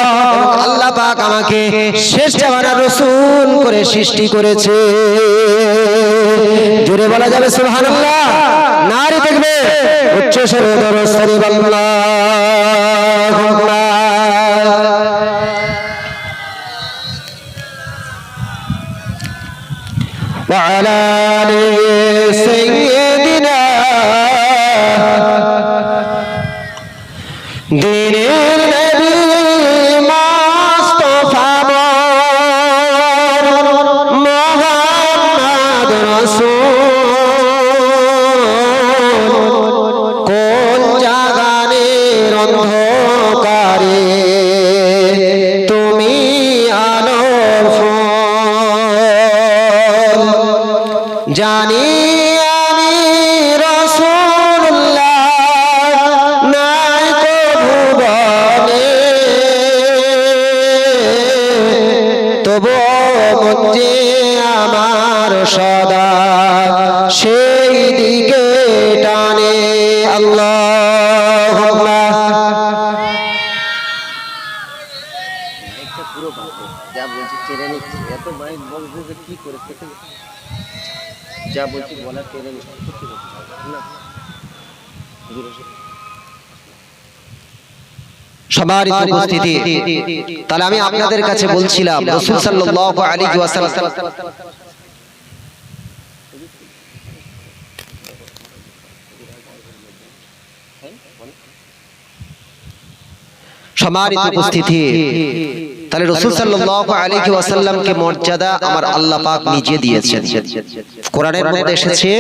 Speaker 1: আল্লাহ পাক আমাকে শেষ জামানার রাসূল করে সৃষ্টি করেছে। জোরে বলা যাবে সুবহানাল্লাহ, নারী দেখবে উচ্চ স্বরে দরুদ শরীফ আল্লাহু নবী মুস্তাফা মুহাম্মদ রাসূল কোন জাগানের অন্ধকারে তুমি আলোর ফুল জানি আমি রাসূলুল্লাহ নাই কো ভুবনে তবু মন যে আমার সদা সেই দিকে টানে আল্লাহুম্মা
Speaker 2: পুরো যা বলছি টেনে নিচ্ছি এত মাইক বক্স কি করে যা বলছি বলার টেনে নিচ্ছি না
Speaker 1: সম্মানিত উপস্থিতি তাহলে আমি আপনাদের কাছে বলছিলাম রাসূল সাল্লাল্লাহু আলাইহি ওয়াসাল্লাম সম্মানিত উপস্থিতি তাহলে রাসূল সাল্লাল্লাহু আলাইহি ওয়াসাল্লামকে মর্যাদা আমার আল্লাহ পাক নিজে দিয়েছেন কোরআনের মধ্যে এসেছে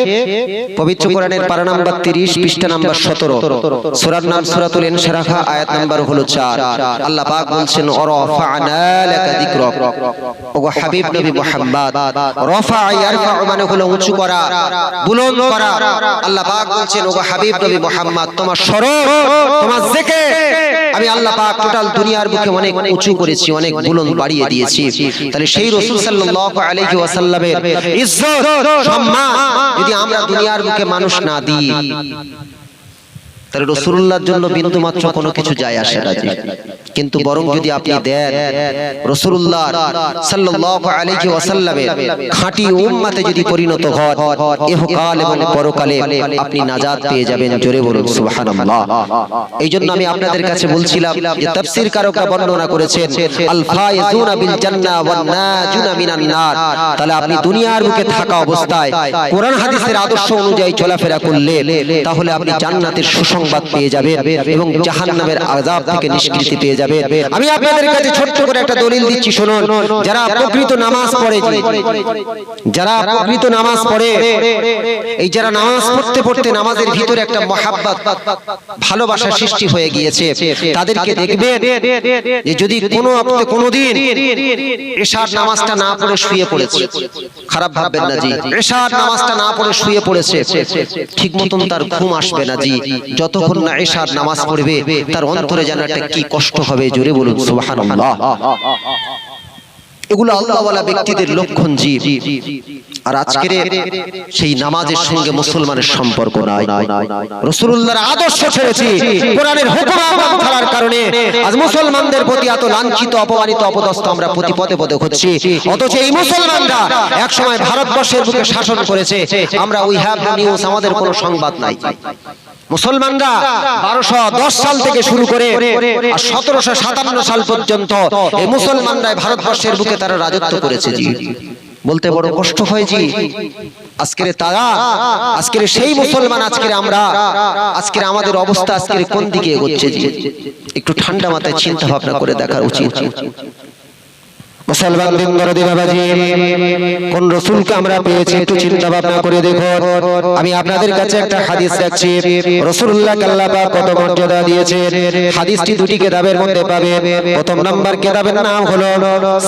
Speaker 1: পবিত্র কোরআনের পারা নাম্বার 30 পৃষ্ঠা নাম্বার 17 সূরার নাম সূরাতুল ইনশিরাহ আয়াত নাম্বার হলো 4 আল্লাহ পাক বলছেন ওয়ারাফা'না লাকা যিকরাক ওগো হাবিব নবী মুহাম্মদ রাফা ইয়ারফা মানে হলো উঁচু করা বুলন্দ করা আল্লাহ পাক বলছেন ওগো হাবিব নবী মুহাম্মদ তোমার শরফ তোমার জিকির আমি আল্লাহ পাক টোটাল দুনিয়ার বুকে অনেক উঁচু করেছি অনেক বুলন্দ বাড়িয়ে দিয়েছি তাহলে সেই রাসূল সাল্লাল্লাহু আলাইহি ওয়াসাল্লামের ইজ্জত সম্মান যদি আমরা দুনিয়ার বুকে মানুষ না দিই তাহলে রাসূলুল্লাহর জন্য বিন্দু মাত্র কোনো কিছু যায় আসে না কিন্তু বরং যদি আপনি দেন রাসূলুল্লাহ সাল্লাল্লাহু আলাইহি ওয়াসাল্লামের খাঁটি উম্মতে যদি পরিণত হন ইহকাল এবং পরকালে আপনি নাজাত পেয়ে যাবেন জোরে বলুন সুবহানাল্লাহ এইজন্য আমি আপনাদের কাছে বলছিলাম যে তাফসীর কারকরা বর্ণনা করেছেন আল ফায়িজুনা বিল জান্নাহ ওয়ান নাজুনা মিনান নার তাহলে আপনি দুনিয়ার বুকে থাকা অবস্থায় কোরআন হাদিসের আদর্শ অনুযায়ী চলাফেরা করলে তাহলে আপনি জান্নাতের সুসংবাদ পেয়ে যাবেন এবং জাহান্নামের আযাব থেকে নিষ্কৃতি পেয়ে যাবেন আমি আপনাদের কাছে ছোট্ট করে একটা দলিল দিচ্ছি শুনুন যারা প্রকৃত নামাজ পড়ে যারা প্রকৃত নামাজ পড়ে এই যারা নামাজ পড়তে পড়তে নামাজের ভিতরে একটা মহাব্বত ভালোবাসা সৃষ্টি হয়ে গিয়েছে তাদেরকে দেখবেন যে যদি কোনোদিন ইশার নামাজটা না পড়ে শুয়ে পড়েছে খারাপ ভাববেন না জি ইশার নামাজটা না পড়ে শুয়ে পড়েছে ঠিক মতন তার ঘুম আসবে না জি যতক্ষণ না ইশার নামাজ পড়বে তার অন্তরে যেন একটা কি কষ্ট হবে জোরে বলুন সুবহানাল্লাহ এগুলো আল্লাহওয়ালা ব্যক্তিদের লক্ষণ জি আর আজকের সেই নামাজের সঙ্গে মুসলমানের সম্পর্ক নাই রাসূলুল্লাহর আদর্শ ছেড়েছি কোরআনের হুকুম মানার কারণে আজ মুসলমানদের প্রতি এত লাঞ্ছিত অপমানিত অপদস্থ আমরা প্রতি পদে পদে হচ্ছি অথচ এই মুসলমানরা এক সময় ভারতবর্ষের বুকে শাসন করেছে আমরা উই হ্যাভ নো নিউজ আমাদের কোনো সংবাদ নাই মুসলমানরা 1210 সাল থেকে শুরু করে আর 1757 সাল পর্যন্ত এই মুসলমানরা ভারতবর্ষের বুকে তারা রাজত্ব করেছে জি বলতে বড় কষ্ট হয় জি আজকের সেই মুসলমান আজকের আমাদের অবস্থা আজকের কোন দিকে এগোচ্ছে জি একটু ঠান্ডা মাথায় চিন্তা ভাবনা করে দেখা উচিত মুসলমান দিন দরদি বাবাজি কোন রাসূলকে আমরা পেয়েছি একটু চিন্তা ভাবনা করে দেখুন আমি আপনাদের কাছে একটা হাদিস রাখছি রাসূলুল্লাহকে আল্লাহ পাক কত মর্যাদা দিয়েছেন হাদিসটি দুটি কিতাবের মধ্যে পাবেন প্রথম নাম্বার কিতাবের নাম হলো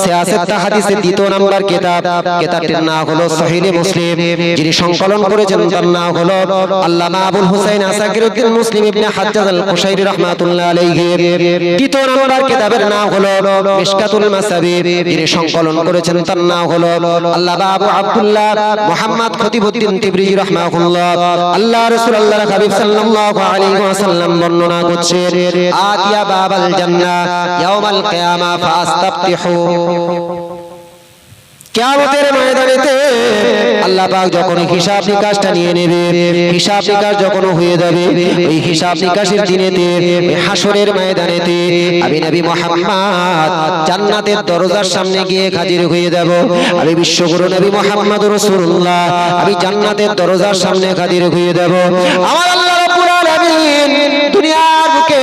Speaker 1: সিয়াসাত হাদিসের দ্বিতীয় নাম্বার কিতাবটির নাম হলো সহিহ মুসলিম যিনি সংকলন করেছেন তার নাম হলো আল্লামা আবুল হুসাইন আসাকিরউদ্দিন মুসলিম ইবনে হাজ্জাজ আল কুশাইরি রাহমাতুল্লাহ আলাইহি তৃতীয় নাম্বার কিতাবের নাম হলো মিশকাতুল মাসাবির যিনি সংকলন করেছেন তার নাম হলো আল্লামা আবু আব্দুল্লাহ মুহাম্মদ খতিবউদ্দিন তিবরিজি রাহমাহুল্লাহ আল্লাহ রাসূল আল্লাহর হাবিব সাল্লাল্লাহু আলাইহি ওয়াসাল্লাম বর্ণনা করছেন আতিয়া বাবাল জান্নাহ ইয়াউমাল কিয়ামা ফাস্তাফতিহু কিয়ামতের ময়দানেতে আল্লাহ পাক যখন হিসাব নিকাশটা নিয়ে নেবে হিসাব নিকাশ যখন হয়ে যাবে ওই হিসাব নিকাশের দিনেতে হাসরের ময়দানেতে আমি নবী মুহাম্মদ জান্নাতের দরজার সামনে গিয়ে হাজির হয়ে যাব আমি বিশ্বগুরু নবী মুহাম্মদ রাসূলুল্লাহ আমি জান্নাতের দরজার সামনে হাজির হয়ে যাব আমার আল্লাহ রাব্বুল আলামিন দুনিয়ার বুকে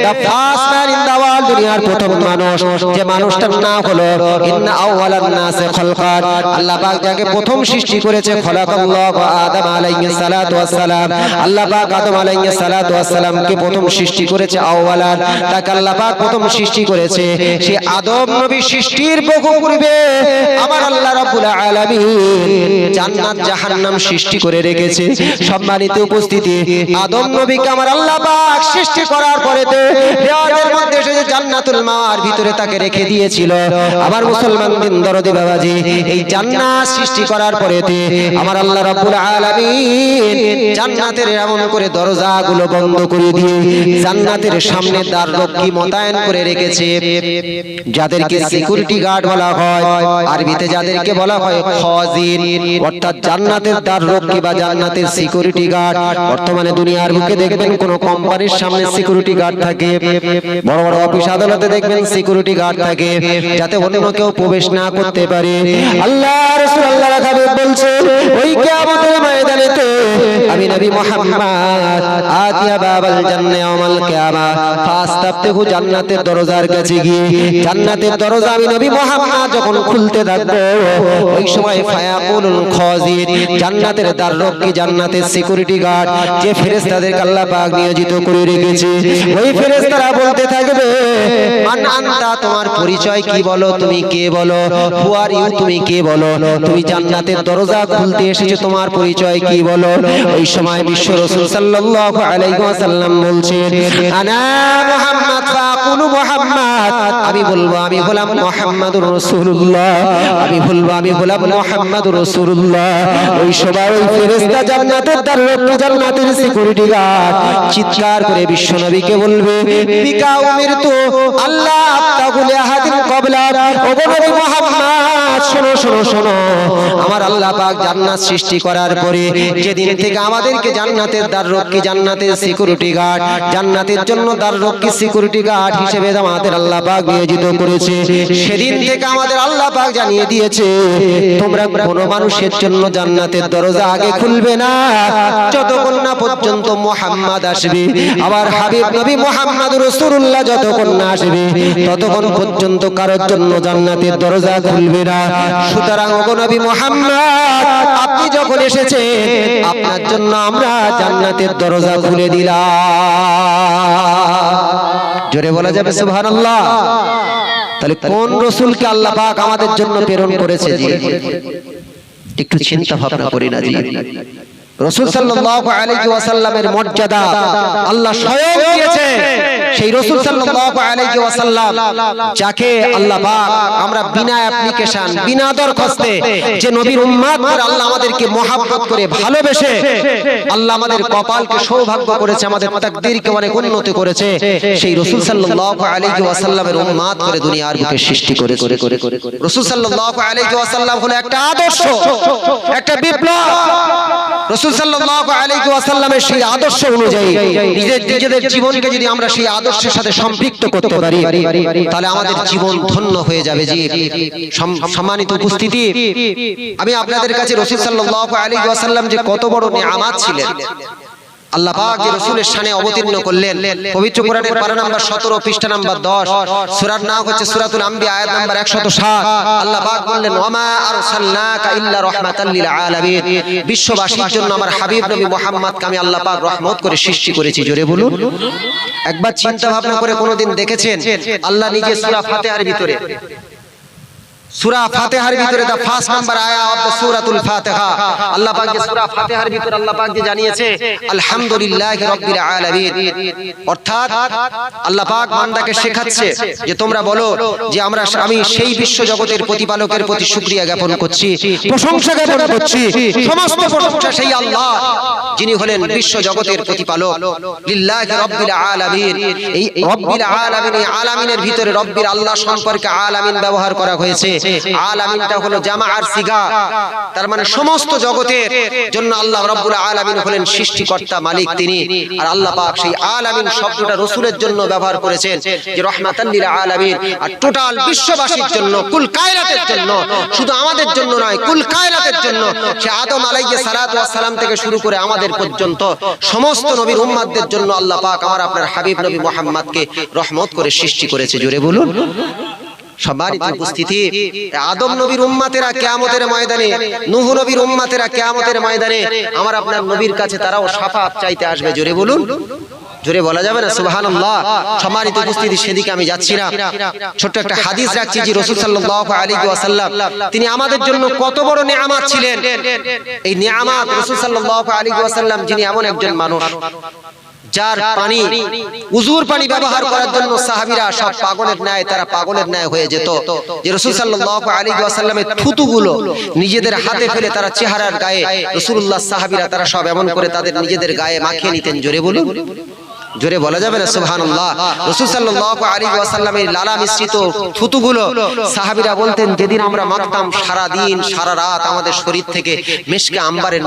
Speaker 1: the first man in in the world, দুনিয়ার প্রথম মানুষ যে মানুষটার নাম হলো ইন্না আউওয়ালান নাসি খালকান, আল্লাহ পাক যাকে প্রথম সৃষ্টি করেছে খলাকাল্লাহু আদম আলাইহিস সালাতু ওয়াস সালাম, আল্লাহ পাক আদম আলাইহিস সালাতু ওয়াস সালামকে প্রথম সৃষ্টি করেছে আউওয়ালান, তাকে আল্লাহ পাক প্রথম সৃষ্টি করেছে। সে আদম নবী সৃষ্টির বহু পূর্বে আমার আল্লাহ রাব্বুল আলামিন জান্নাত জাহান্নাম সৃষ্টি করে রেখেছে। সম্মানিত উপস্থিতি, আদম নবীকে আমার আল্লাহ পাক সৃষ্টি করার পরেতে রিয়াদের মধ্যে সে জান্নাতুল মাওয়ার ভিতরে তাকে রেখে দিয়েছিল। আমার মুসলমান দিন দরদি বাবাজি, এই জান্নাত সৃষ্টি করার পরেতে আমার আল্লাহ রাব্বুল আলামিন জান্নাতের এমন করে দরজাগুলো বন্ধ করে দিয়ে জান্নাতের সামনে দ্বার রক্ষী মোতায়েন করে রেখেছে, যাদেরকে সিকিউরিটি গার্ড বলা হয়, আরবিতে যাদেরকে বলা হয় খাজিন, অর্থাৎ জান্নাতের দ্বার রক্ষী বা জান্নাতের সিকিউরিটি গার্ড। বর্তমানে দুনিয়ার বুকে দেখবেন কোন কোম্পানির সামনে সিকিউরিটি গার্ড থাকে, বড় বড় অফিস আদালতে দেখবেন সিকিউরিটি গার্ড থাকে, যাতে অন্য কেউ প্রবেশ না করতে পারে। আল্লাহ রাসূল আল্লাহর হাবিব বলছে, ওই কিয়ামতের ময়দানেতে আমি নবী মুহাম্মদ আতিয়া বাবাল জান্নাহ ইয়াউমাল কিয়ামা ফাস্তাফতিহু, জান্নাতের দরজার কাছে গিয়ে জান্নাতের দরজা আমি নবী মুহাম্মদ যখন খুলতে থাকবো, ওই সময় ফায়াকুলুল খাজিন, জান্নাতের দ্বাররক্ষী জান্নাতের সিকিউরিটি গার্ড যে ফেরেশতাদেরকে আল্লাহ পাক নিয়োজিত করে রেখেছে, ওই ফেরেশতারা বলতে থাকবে, মান আনতা, তোমার পরিচয় কি বলো, তুমি কে বলো, হু আর ইউ, তুমি কে বলো, তুমি জান্নাতের দরজা খুলতে এসেছো, তোমার পরিচয় কি বলো। ওই সময় বিশ্ব রাসূল সাল্লাল্লাহু আলাইহি ওয়াসাল্লাম বলছেন, আনা মুহাম্মদ ফাকুলু মুহাম্মদ, আমি বলবো আমি হলাম মুহাম্মাদুর রাসূলুল্লাহ, আমি বলবো আমি হলাম মুহাম্মাদুর রাসূলুল্লাহ। ওই সময় ওই ফেরেশতা জান্নাতের দ্বাররক্ষী জান্নাতের সিকিউরিটি গার্ড চিৎকার করে বিশ্ব নবীকে বলবে, বিকা উমিরতু আল্লাহ আফতাগুল আহাদিন ক্বাবলা, ও নবী মুহাম্মদ শোনো শোনো শোনো, আমার আল্লাহ পাক জান্নাত সৃষ্টি করার পরে যেদিন থেকে আমাদেরকে জান্নাতের দ্বাররক্ষী জান্নাতের সিকিউরিটি গার্ড, জান্নাতের জন্য দ্বাররক্ষী সিকিউরিটি গার্ড হিসেবে আমাদের আল্লাহ পাক নিয়োজিত করেছে, সেদিন থেকে আমাদের আল্লাহ পাক জানিয়ে দিয়েছে, তোমরা কোনো মানুষের জন্য জান্নাতের দরজা আগে খুলবে না যতক্ষণ না পর্যন্ত মুহাম্মদ আসবে, আবার হাবিব নবী মুহাম্মদুর রাসূলুল্লাহ যতক্ষণ না আসবে ততক্ষণ পর্যন্ত কারোর জন্য জান্নাতের দরজা খুলবে না। সুতরাং ওগো নবী মুহাম্মদ, আপনি যখন এসেছেন আপনার জন্য আমরা জান্নাতের দরজা খুলে দিলাম। জোরে বলা যাবে সুবহানাল্লাহ। তাহলে কোন রাসূলকে আল্লাহ পাক আমাদের জন্য প্রেরণ করেছে জি? একটু চিন্তা ভাবনা করি না জি। রাসূল সাল্লাল্লাহু আলাইহি ওয়াসাল্লামের মর্যাদা আল্লাহ স্বয়ং দিয়েছে। সেই রাসূল সাল্লাল্লাহু আলাইহি ওয়াসাল্লাম যাকে আল্লাহ পাক আমরা বিনা অ্যাপ্লিকেশন বিনা দরখাস্তে যে নবীর উম্মত করে আল্লাহ আমাদেরকে মহব্বত করে ভালোবেসে আল্লাহ আমাদের কপালকে সৌভাগ্য করেছে, আমাদের তাকদীরকে অনেক উন্নতি করেছে, সেই রাসূল সাল্লাল্লাহু আলাইহি ওয়াসাল্লামের উম্মত করে দুনিয়ার বুকে সৃষ্টি করে রাসূল সাল্লাল্লাহু আলাইহি ওয়াসাল্লাম হলো একটা আদর্শ, একটা বিপ্লব। রাসূল সাল্লাল্লাহু আলাইহি ওয়াসাল্লামের সেই আদর্শ অনুযায়ী নিজেদের জীবনকে যদি আমরা সেই আদর্শের সাথে সম্পৃক্ত করতে পারি তাহলে আমাদের জীবন ধন্য হয়ে যাবে জি। সম্মানিত উপস্থিতি, আমি আপনাদের কাছে রাসূল সাল্লাল্লাহু আলাইহি ওয়াসাল্লাম যে কত বড় নিয়ামত ছিলেন আল্লাহ পাক যে রাসূলের শানে অবতীর্ণ করলেন। পবিত্র কোরআনের পারা নাম্বার 17 পৃষ্ঠা নাম্বার 10, সূরার নাম হচ্ছে সূরাতুল আম্বিয়া, আয়াত নাম্বার 107। আল্লাহ পাক বললেন, ওয়ামা আরসালনাকা ইল্লা রাহমাতাল লিল আলামিন, বিশ্ববাসীর জন্য আমার হাবিব নবী মুহাম্মদকে আমি আল্লাহ পাক রহমত করে সৃষ্টি করেছি। জোরে বলুন। একবার চিন্তা ভাবনা করে কোনোদিন দেখেছেন আল্লাহ নিজে সূরা ফাতিহার ভিতরে সূরা ফাতিহার ভিতরে দা ফার্স্ট নাম্বার আয়া অফ দা সূরাতুল ফাতিহা আল্লাহ পাক যে সূরা ফাতিহার ভিতরে আল্লাহ পাক যে জানিয়েছে আলহামদুলিল্লাহি রাব্বিল আলামিন, অর্থাৎ আল্লাহ পাক বান্দাকে শেখাচ্ছে যে তোমরা বলো যে আমি সেই বিশ্ব জগতের প্রতিপালকের প্রতি শুকরিয়া জ্ঞাপন করছি, প্রশংসা জ্ঞাপন করছি, সমস্ত প্রশংসা সেই আল্লাহ যিনি হলেন বিশ্ব জগতের প্রতিপালক। লিল্লাহি রাব্বিল আলামিন, এই রাব্বিল আলামিন, এই আলামিনের ভিতরে রব্বির আল্লাহ সম্পর্কে আলামিন ব্যবহার করা হয়েছে। আলামিনটা হলো জামাআর সিগা, তার মানে সমস্ত জগতের জন্য আল্লাহ রাব্বুল আলামিন হলেন সৃষ্টিকর্তা, মালিক তিনি। আর আল্লাহ পাক সেই আলামিন শব্দটা রাসূলের জন্য ব্যবহার করেছেন যে রহমাতাল লিল আলামিন, আর টোটাল বিশ্ববাসীর জন্য, কুল কায়নাতের জন্য, শুধু আমাদের জন্য নয়, কুল কায়নাতের জন্য। সে আদম আলাইহিস সালাতু ওয়াস সালাম থেকে শুরু করে আমাদের পর্যন্ত সমস্ত নবীর উম্মতদের জন্য আল্লাহ পাক আমার আপনার হাবিব নবী মুহাম্মদকে রহমত করে সৃষ্টি করেছে। জোরে বলুন। সম্মানিত উপস্থিতি, আদম নবীর উম্মতেরা কিয়ামতের ময়দানে, নূহ নবীর উম্মতেরা কিয়ামতের ময়দানে আমার আপনার নবীর কাছে তারাও শাফাআত চাইতে আসবে। জোরে বলুন। জোরে বলা যাবে না সুবহানাল্লাহ। সম্মানিত উপস্থিতি, সেদিকে আমি যাচ্ছি না, ছোট্ট একটা হাদিস রাখছি যে রাসূল সাল্লাল্লাহু আলাইহি ওয়াসাল্লাম তিনি আমাদের জন্য কত বড় নিয়ামত ছিলেন। এই নিয়ামত রাসূল সাল্লাল্লাহু আলাইহি ওয়াসাল্লাম, যিনি এমন একজন মানুষ যার পানি, উযুর পানি ব্যবহার করার জন্য সাহাবীরা সব পাগলের ন্যায়, তারা পাগলের ন্যায় হয়ে যেত। যে রাসূল সাল্লাল্লাহু আলাইহি ওয়াসাল্লামের থুতুগুলো নিজেদের হাতে ফেলে তারা চেহারার গায়ে, রাসূলুল্লাহ সাহাবীরা তারা সব এমন করে তাদের নিজেদের গায়ে মাখিয়ে নিতেন। জোরে বলুন। জোরে বলা যাবে না সুবহানাল্লাহ। রাসূল সাল্লাল্লাহু আলাইহি ওয়াসাল্লামের লালা মিশ্রিত থুতুগুলো সাহাবীরা বলতেন যেদিন আমরা মাখতাম সারা দিন সারা রাত আমাদের শরীর থেকে মিশকে আম্বারের